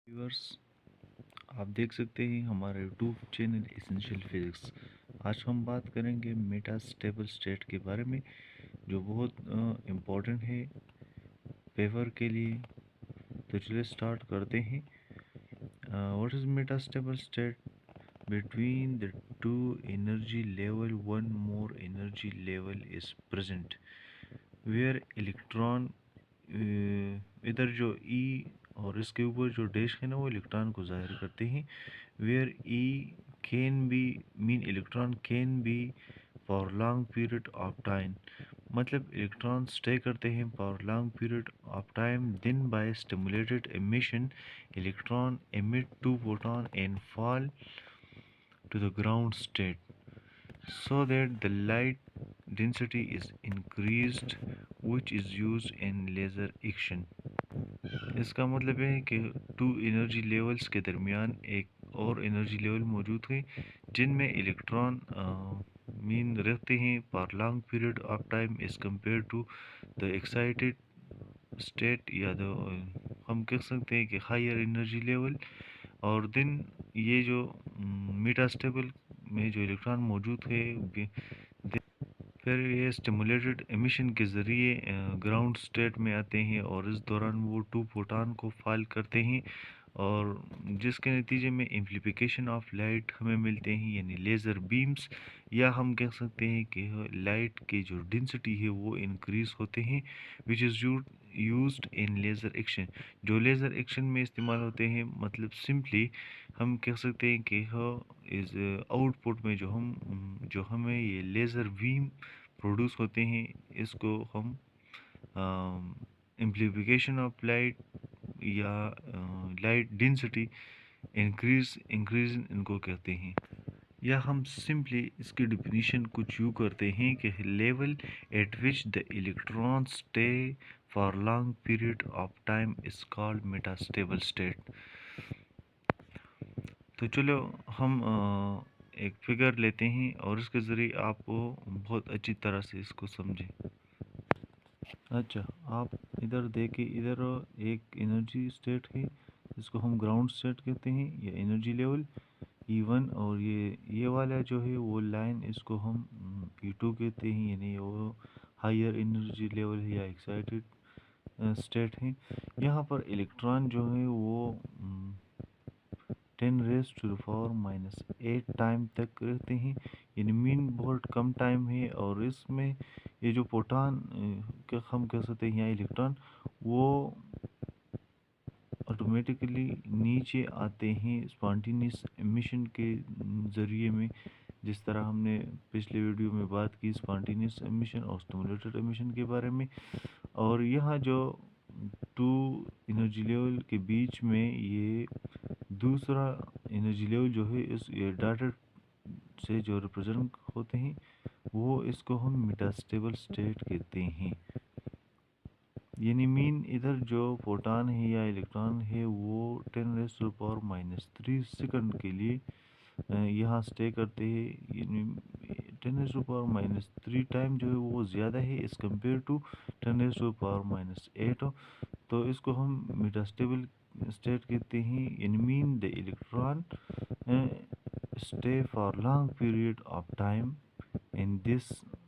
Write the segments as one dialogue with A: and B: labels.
A: Viewers, आप देख सकते हैं हमारे यूट्यूब चैनल एसेंशियल फिजिक्स। आज हम बात करेंगे मेटा स्टेबल स्टेट के बारे में, जो बहुत इम्पोर्टेंट है पेपर के लिए। तो चलिए स्टार्ट करते हैं। What is Meta stable state? Between the two energy level, one more energy level is present, where electron इधर जो E और इसके ऊपर जो डैश है ना, वो इलेक्ट्रॉन को जाहिर करते हैं। where E can be mean electron can be for long period of time, मतलब इलेक्ट्रॉन स्टे करते हैं for long period of time. Then by stimulated emission, electron emit two photon and fall to the ground state, so that the light density is increased, which is used in laser action. इसका मतलब है कि to energy levels के दरमियान एक और energy level मौजूद है, जिनमें इलेक्ट्रॉन मीन रहते हैं for long period of time as compare to the excited state, या हम कह सकते हैं कि हायर एनर्जी लेवल। और दिन ये जो मेटास्टेबल में जो इलेक्ट्रॉन मौजूद है, फिर ये स्टिमुलेटेड एमिशन के ज़रिए ग्राउंड स्टेट में आते हैं, और इस दौरान वो टू फोटॉन को फॉल करते हैं, और जिसके नतीजे में एम्प्लीफिकेशन ऑफ लाइट हमें मिलते हैं, यानी लेज़र बीम्स, या हम कह सकते हैं कि लाइट के जो डेंसिटी है वो इंक्रीज़ होते हैं, which is used in laser action, जो लेज़र एक्शन में इस्तेमाल होते हैं। मतलब सिंपली हम कह सकते हैं कि इस आउटपुट में जो हमें ये लेज़र बीम प्रोड्यूस होते हैं, इसको हम एम्प्लीफिकेशन ऑफ लाइट या लाइट डेंसिटी इंक्रीज इनको कहते हैं। या हम सिंपली इसकी डिफिनीशन कुछ यूँ करते हैं कि level eight which the electron stay for long period of time is called metastable state. तो चलो हम एक फिगर लेते हैं, और इसके ज़रिए आपको बहुत अच्छी तरह से इसको समझें। अच्छा, आप इधर देखिए, इधर एक एनर्जी स्टेट है, इसको हम ग्राउंड स्टेट कहते हैं, या एनर्जी लेवल E1, और ये वाला जो है वो लाइन, इसको हम E2 कहते हैं, यानी वो हायर एनर्जी लेवल है या एक्साइटेड स्टेट है। यहाँ पर इलेक्ट्रॉन जो है वो 10⁻⁻8 टाइम तक रहते हैं, यानी मीन बहुत कम टाइम है। और इसमें ये जो प्रोटॉन हम कह सकते हैं, यहाँ इलेक्ट्रॉन, वो ऑटोमेटिकली नीचे आते हैं स्पॉन्टेनियस एमिशन के ज़रिए में, जिस तरह हमने पिछले वीडियो में बात की स्पॉन्टेनियस एमिशन और स्टिमुलेटेड एमिशन के बारे में। और यहाँ जो टू एनर्जी लेवल के बीच में ये दूसरा एनर्जी लेवल जो है, इस ये डॉटेड से जो रिप्रेजेंट होते हैं, वो इसको हम मेटास्टेबल स्टेट कहते हैं। यानी मीन इधर जो फोटॉन है या इलेक्ट्रॉन है, वो 10⁻³ सेकंड के लिए यहाँ स्टे करते हैं। यानी 10⁻³ टाइम जो है वो ज़्यादा है एज़ कम्पेयर टू 10⁻⁸। तो इसको हम मेटास्टेबल स्टेट कहते हैं। यानी mean the electron stay for long period of time in this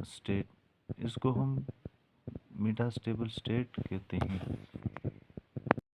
A: state, इसको हम मेटास्टेबल स्टेट कहते हैं।